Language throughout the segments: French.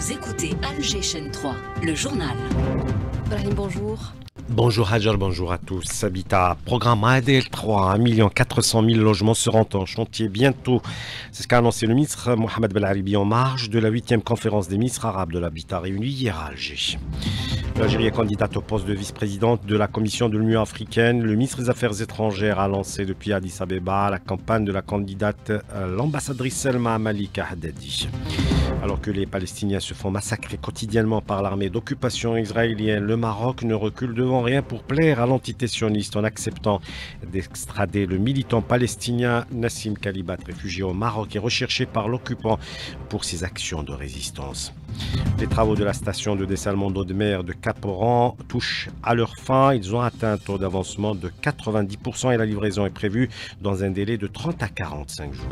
Vous écoutez Alger Chaîne 3, le journal. Brahim, bonjour. Bonjour Hajar, bonjour à tous. Habitat, programme ADL 3, 1 400 000 logements seront en chantier bientôt. C'est ce qu'a annoncé le ministre Mohamed Belaribi en marge de la 8e conférence des ministres arabes de l'habitat réunie hier à Alger. L'Algérie est candidate au poste de vice-présidente de la Commission de l'Union africaine. Le ministre des Affaires étrangères a lancé depuis Addis Abeba la campagne de la candidate l'ambassadrice Selma Malika Haddadi. Alors que les Palestiniens se font massacrer quotidiennement par l'armée d'occupation israélienne, le Maroc ne recule devant rien pour plaire à l'entité sioniste en acceptant d'extrader le militant palestinien Nassim Kalibat, réfugié au Maroc et recherché par l'occupant pour ses actions de résistance. Les travaux de la station de dessalement d'eau de mer de Cap-Oran touchent à leur fin. Ils ont atteint un taux d'avancement de 90% et la livraison est prévue dans un délai de 30 à 45 jours.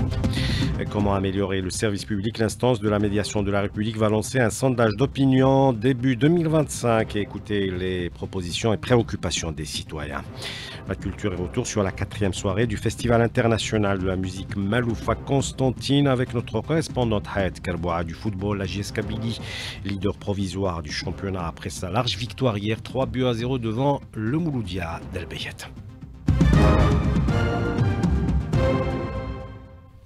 Et comment améliorer le service public? L'instance de la médiation de la République va lancer un sondage d'opinion début 2025 et écouter les propositions et préoccupations des citoyens. La culture est retour sur la 4e soirée du Festival international de la musique Maloufa Constantine avec notre correspondante Hayat Karboua du football, la JS Kabylie, leader provisoire du championnat après sa large victoire hier 3-0 devant le Mouloudia d'El Beyet.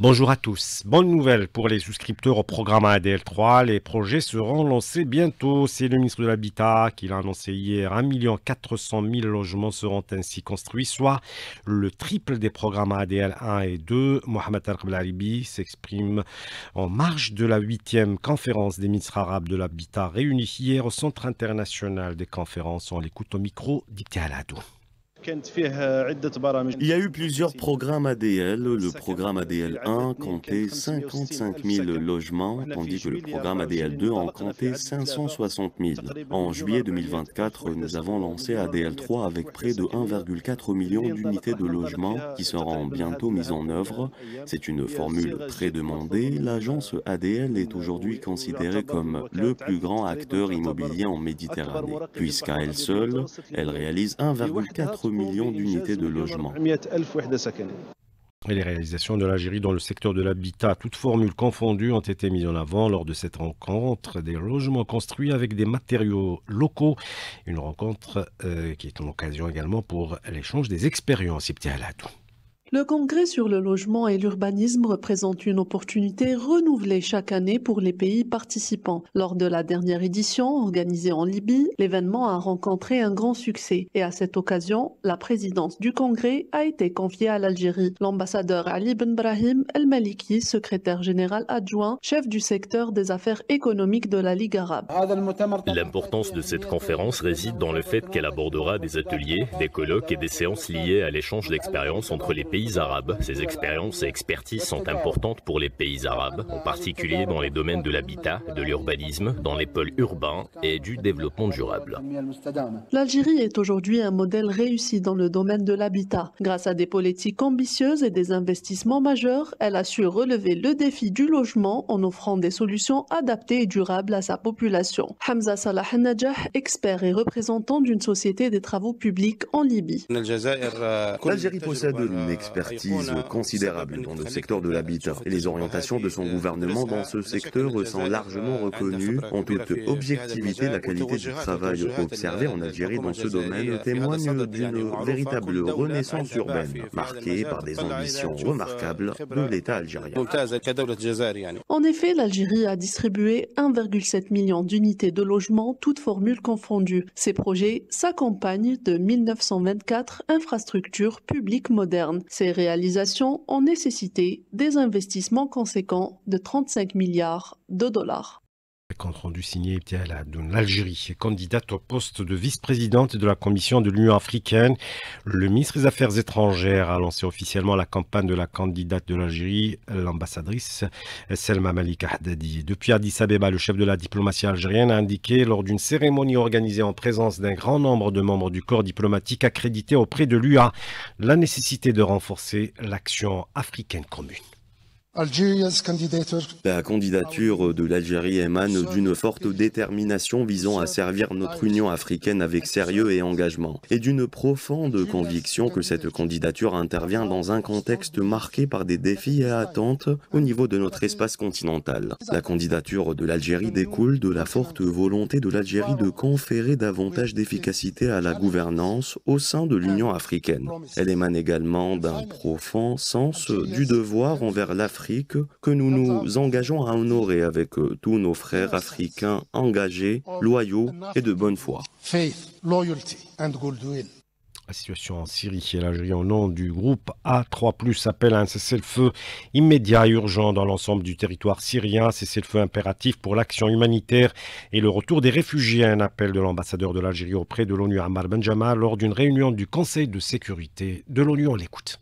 Bonjour à tous. Bonne nouvelle pour les souscripteurs au programme ADL 3. Les projets seront lancés bientôt. C'est le ministre de l'Habitat qui l'a annoncé hier. 1 400 000 logements seront ainsi construits, soit le triple des programmes ADL 1 et 2. Mohamed Belaribi s'exprime en marge de la 8e conférence des ministres arabes de l'Habitat réunie hier au Centre international des conférences. On l'écoute au micro d'Ibti Aladou. Il y a eu plusieurs programmes ADL. Le programme ADL 1 comptait 55 000 logements, tandis que le programme ADL 2 en comptait 560 000. En juillet 2024, nous avons lancé ADL 3 avec près de 1,4 million d'unités de logements qui seront bientôt mises en œuvre. C'est une formule très demandée. L'agence ADL est aujourd'hui considérée comme le plus grand acteur immobilier en Méditerranée, puisqu'à elle seule, elle réalise 1,4 millions d'unités de logement. Et les réalisations de l'Algérie dans le secteur de l'habitat, toutes formules confondues, ont été mises en avant lors de cette rencontre des logements construits avec des matériaux locaux. Une rencontre qui est une occasion également pour l'échange des expériences. Ibti Aladou. Le congrès sur le logement et l'urbanisme représente une opportunité renouvelée chaque année pour les pays participants. Lors de la dernière édition, organisée en Libye, l'événement a rencontré un grand succès. Et à cette occasion, la présidence du congrès a été confiée à l'Algérie. L'ambassadeur Ali Ben Brahim El Maliki, secrétaire général adjoint, chef du secteur des affaires économiques de la Ligue arabe. L'importance de cette conférence réside dans le fait qu'elle abordera des ateliers, des colloques et des séances liées à l'échange d'expériences entre les pays arabes. Ces expériences et expertises sont importantes pour les pays arabes, en particulier dans les domaines de l'habitat, de l'urbanisme, dans les pôles urbains et du développement durable. L'Algérie est aujourd'hui un modèle réussi dans le domaine de l'habitat. Grâce à des politiques ambitieuses et des investissements majeurs, elle a su relever le défi du logement en offrant des solutions adaptées et durables à sa population. Hamza Salah Najah, expert et représentant d'une société des travaux publics en Libye. L'Algérie possède une expertise considérable dans le secteur de l'habitat et les orientations de son gouvernement dans ce secteur sont largement reconnues. En toute objectivité, la qualité du travail observé en Algérie dans ce domaine témoigne d'une véritable renaissance urbaine, marquée par des ambitions remarquables de l'État algérien. En effet, l'Algérie a distribué 1,7 million d'unités de logements, toutes formules confondues. Ces projets s'accompagnent de 1924 infrastructures publiques modernes. Ces réalisations ont nécessité des investissements conséquents de 35 milliards de dollars. Compte rendu signé Ibti Aladou. L'Algérie est candidate au poste de vice-présidente de la Commission de l'Union africaine. Le ministre des Affaires étrangères a lancé officiellement la campagne de la candidate de l'Algérie, l'ambassadrice Selma Malika Haddadi. Depuis Addis Abeba, le chef de la diplomatie algérienne a indiqué lors d'une cérémonie organisée en présence d'un grand nombre de membres du corps diplomatique accrédité auprès de l'UA la nécessité de renforcer l'action africaine commune. La candidature de l'Algérie émane d'une forte détermination visant à servir notre Union africaine avec sérieux et engagement, et d'une profonde conviction que cette candidature intervient dans un contexte marqué par des défis et attentes au niveau de notre espace continental. La candidature de l'Algérie découle de la forte volonté de l'Algérie de conférer davantage d'efficacité à la gouvernance au sein de l'Union africaine. Elle émane également d'un profond sens du devoir envers l'Afrique que nous nous engageons à honorer avec tous nos frères africains engagés, loyaux et de bonne foi. La situation en Syrie et l'Algérie au nom du groupe A3+, appelle à un cessez-le-feu immédiat et urgent dans l'ensemble du territoire syrien, cessez-le-feu impératif pour l'action humanitaire et le retour des réfugiés, un appel de l'ambassadeur de l'Algérie auprès de l'ONU Ammar Benjama lors d'une réunion du Conseil de sécurité de l'ONU. On l'écoute.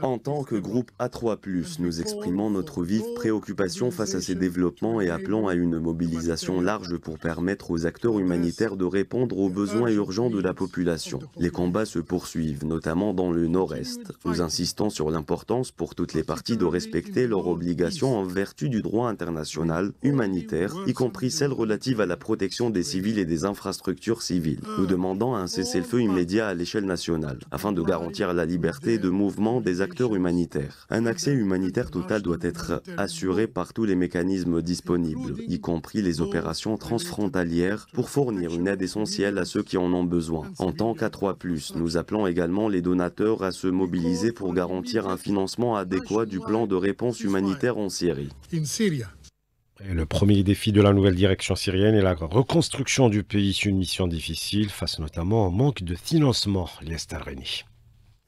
En tant que groupe A3+, nous exprimons notre vive préoccupation face à ces développements et appelons à une mobilisation large pour permettre aux acteurs humanitaires de répondre aux besoins urgents de la population. Les combats se poursuivent, notamment dans le nord-est. Nous insistons sur l'importance pour toutes les parties de respecter leurs obligations en vertu du droit international humanitaire, y compris celles relatives à la protection des civils et des infrastructures civiles. Nous demandons un cessez-le-feu immédiat à l'échelle nationale, afin de garantir la liberté de mouvement des acteurs humanitaires. Un accès humanitaire total doit être assuré par tous les mécanismes disponibles, y compris les opérations transfrontalières pour fournir une aide essentielle à ceux qui en ont besoin. En tant qu'A3+, nous appelons également les donateurs à se mobiliser pour garantir un financement adéquat du plan de réponse humanitaire en Syrie. Et le premier défi de la nouvelle direction syrienne est la reconstruction du pays, une mission difficile face notamment au manque de financement. Liestal Reni.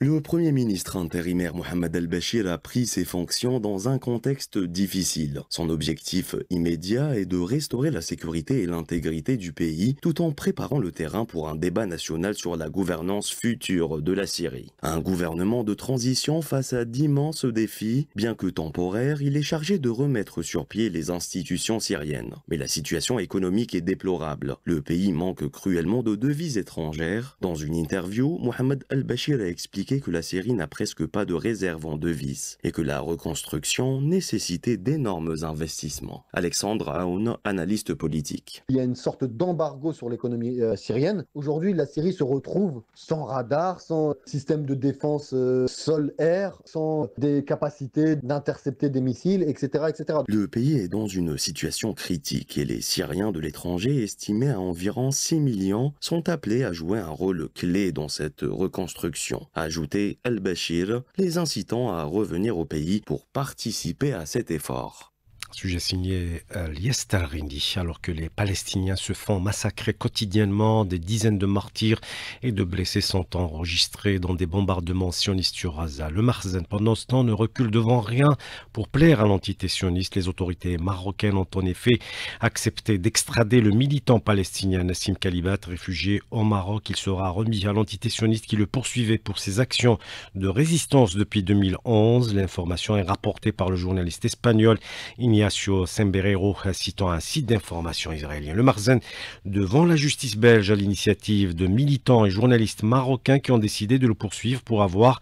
Le Premier ministre intérimaire Mohamed El-Béchir a pris ses fonctions dans un contexte difficile. Son objectif immédiat est de restaurer la sécurité et l'intégrité du pays tout en préparant le terrain pour un débat national sur la gouvernance future de la Syrie. Un gouvernement de transition face à d'immenses défis, bien que temporaire, il est chargé de remettre sur pied les institutions syriennes. Mais la situation économique est déplorable. Le pays manque cruellement de devises étrangères. Dans une interview, Mohamed El-Béchir a expliqué que la Syrie n'a presque pas de réserve en devises et que la reconstruction nécessitait d'énormes investissements. Alexandre Aoun, analyste politique. Il y a une sorte d'embargo sur l'économie syrienne. Aujourd'hui, la Syrie se retrouve sans radar, sans système de défense sol-air, sans des capacités d'intercepter des missiles, etc., etc. Le pays est dans une situation critique et les Syriens de l'étranger, estimés à environ 6 millions, sont appelés à jouer un rôle clé dans cette reconstruction. Ajouté El-Béchir, les incitant à revenir au pays pour participer à cet effort. Sujet signé Liestal Reni, alors que les Palestiniens se font massacrer quotidiennement, des dizaines de martyrs et de blessés sont enregistrés dans des bombardements sionistes sur Gaza. Le Marzen, pendant ce temps, ne recule devant rien pour plaire à l'entité sioniste. Les autorités marocaines ont en effet accepté d'extrader le militant palestinien Nassim Khalibat, réfugié au Maroc. Il sera remis à l'entité sioniste qui le poursuivait pour ses actions de résistance depuis 2011. L'information est rapportée par le journaliste espagnol Ignacio Semberero, citant un site d'information israélien. Le Marzen devant la justice belge à l'initiative de militants et journalistes marocains qui ont décidé de le poursuivre pour avoir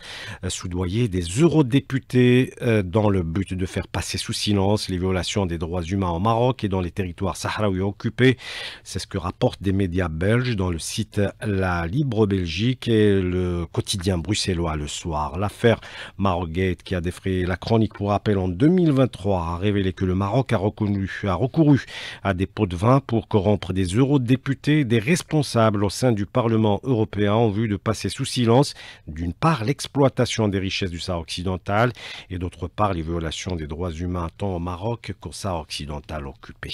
soudoyé des eurodéputés dans le but de faire passer sous silence les violations des droits humains au Maroc et dans les territoires sahraouis occupés. C'est ce que rapportent des médias belges dans le site La Libre Belgique et le quotidien bruxellois Le Soir. L'affaire Marogate, qui a défrayé la chronique pour rappel en 2023, a révélé que le Maroc a recouru à des pots de vin pour corrompre des eurodéputés, des responsables au sein du Parlement européen en vue de passer sous silence, d'une part, l'exploitation des richesses du Sahara occidental et d'autre part, les violations des droits humains tant au Maroc qu'au Sahara occidental occupé.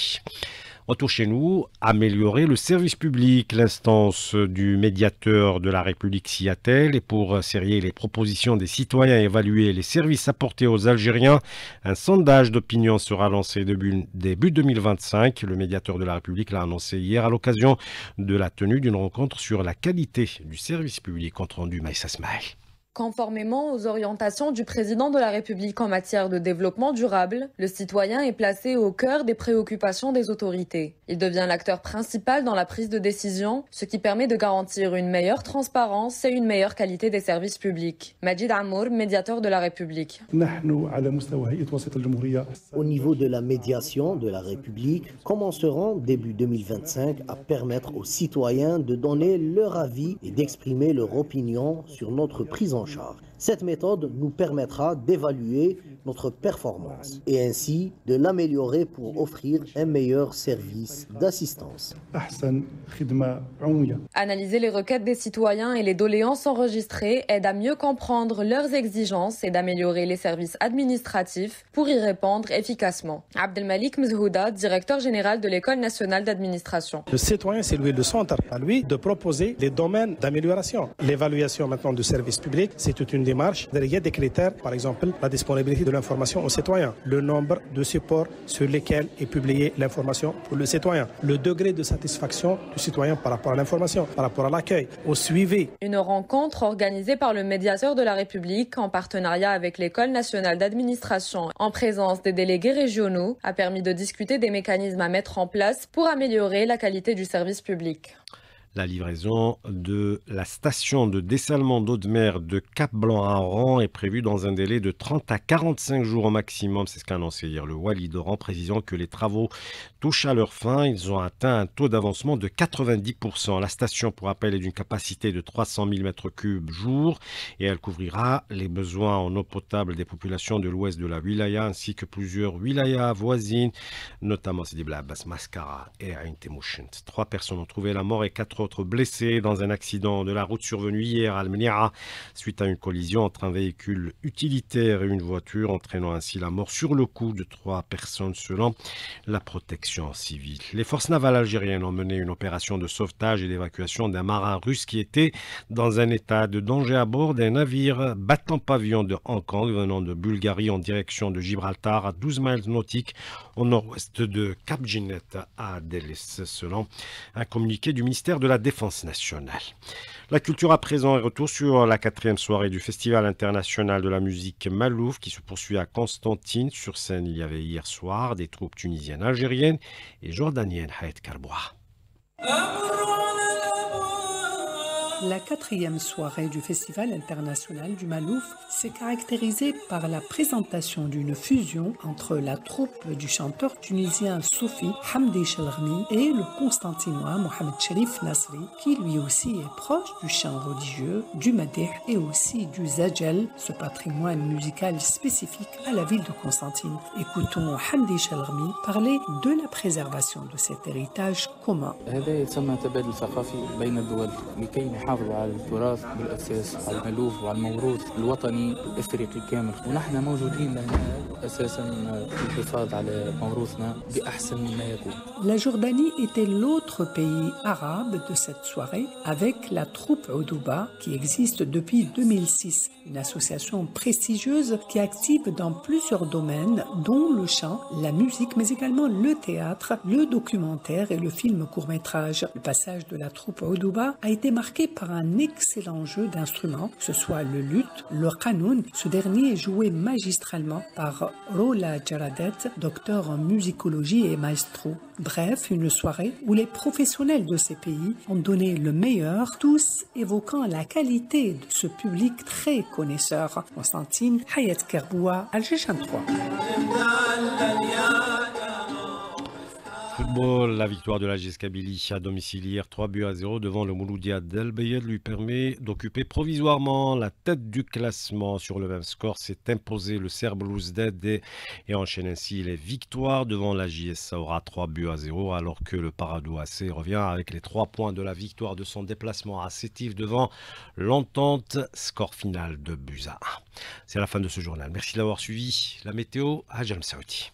Retour chez nous, améliorer le service public. L'instance du médiateur de la République s'y attelle et pour serrer les propositions des citoyens et évaluer les services apportés aux Algériens, un sondage d'opinion sera lancé début 2025. Le médiateur de la République l'a annoncé hier à l'occasion de la tenue d'une rencontre sur la qualité du service public. Compte rendu Maïssa Smaïl. Conformément aux orientations du président de la République en matière de développement durable, le citoyen est placé au cœur des préoccupations des autorités. Il devient l'acteur principal dans la prise de décision, ce qui permet de garantir une meilleure transparence et une meilleure qualité des services publics. Majid Amour, médiateur de la République. Au niveau de la médiation de la République, commencerons début 2025 à permettre aux citoyens de donner leur avis et d'exprimer leur opinion sur notre prise en charge. Cette méthode nous permettra d'évaluer notre performance et ainsi de l'améliorer pour offrir un meilleur service d'assistance. Analyser les requêtes des citoyens et les doléances enregistrées aide à mieux comprendre leurs exigences et d'améliorer les services administratifs pour y répondre efficacement. Abdelmalik Mzhouda, directeur général de l'École nationale d'administration. Le citoyen, c'est lui le centre à lui de proposer les domaines d'amélioration. L'évaluation maintenant du service public, c'est toute une démarche. Il y a des critères, par exemple la disponibilité de l'information aux citoyens, le nombre de supports sur lesquels est publiée l'information pour le citoyen, le degré de satisfaction du citoyen par rapport à l'information, par rapport à l'accueil, au suivi. Une rencontre organisée par le médiateur de la République en partenariat avec l'École nationale d'administration en présence des délégués régionaux a permis de discuter des mécanismes à mettre en place pour améliorer la qualité du service public. La livraison de la station de dessalement d'eau de mer de Cap-Blanc à Oran est prévue dans un délai de 30 à 45 jours au maximum. C'est ce qu'a annoncé hier le Wali d'Oran, précisant que les travaux touchent à leur fin. Ils ont atteint un taux d'avancement de 90%. La station, pour rappel, est d'une capacité de 300 000 m3 jour et elle couvrira les besoins en eau potable des populations de l'ouest de la wilaya ainsi que plusieurs wilayas voisines, notamment Sidi Bla Abbas, Mascara et Ain Temouchent. 3 personnes ont trouvé la mort et 4 autres blessés dans un accident de la route survenu hier à Al-Menia suite à une collision entre un véhicule utilitaire et une voiture, entraînant ainsi la mort sur le coup de 3 personnes selon la protection civile. Les forces navales algériennes ont mené une opération de sauvetage et d'évacuation d'un marin russe qui était dans un état de danger à bord d'un navire battant pavillon de Hong Kong venant de Bulgarie en direction de Gibraltar à 12 miles nautiques au nord-ouest de Cap Ginnet à Adelis, selon un communiqué du ministère de la Défense nationale. La culture à présent est retour sur la 4e soirée du Festival international de la musique Malouf qui se poursuit à Constantine. Sur scène, il y avait hier soir des troupes tunisiennes, algériennes et jordaniennes. Hayat Karboua. La 4e soirée du Festival international du Malouf s'est caractérisée par la présentation d'une fusion entre la troupe du chanteur tunisien Soufi Hamdi Chelrmi et le constantinois Mohamed Cherif Nasri, qui lui aussi est proche du chant religieux, du madih et aussi du zajel, ce patrimoine musical spécifique à la ville de Constantine. Écoutons Hamdi Chelrmi parler de la préservation de cet héritage commun. نحافظوا على التراث بالأساس على المألوف وعلى الموروث الوطني الإفريقي كامل ونحن موجودين هنا أساسا للحفاظ على موروثنا بأحسن ما يكون. La Jordanie était l'autre pays arabe de cette soirée avec la troupe Oudouba qui existe depuis 2006, une association prestigieuse qui est active dans plusieurs domaines dont le chant, la musique mais également le théâtre, le documentaire et le film court-métrage. Le passage de la troupe Oudouba a été marqué par un excellent jeu d'instruments, que ce soit le luth, le qanoun. Ce dernier est joué magistralement par Rola Jaradet, docteur en musicologie et maestro. Bref, une soirée où les professionnels de ces pays ont donné le meilleur, tous évoquant la qualité de ce public très connaisseur. Constantine, Hayat Kerboua, Algéchan 3. Football, la victoire de la GS Kabylie à domicile hier 3-0 devant le Mouloudia d'El Bayed lui permet d'occuper provisoirement la tête du classement. Sur le même score, s'est imposé le Serbe Louzdet et enchaîne ainsi les victoires devant la JS Saoura 3-0 alors que le Paradou AC revient avec les 3 points de la victoire de son déplacement à Sétif devant l'Entente, score final de 2-1. C'est la fin de ce journal. Merci de l'avoir suivi. La météo à Jalm Saouti.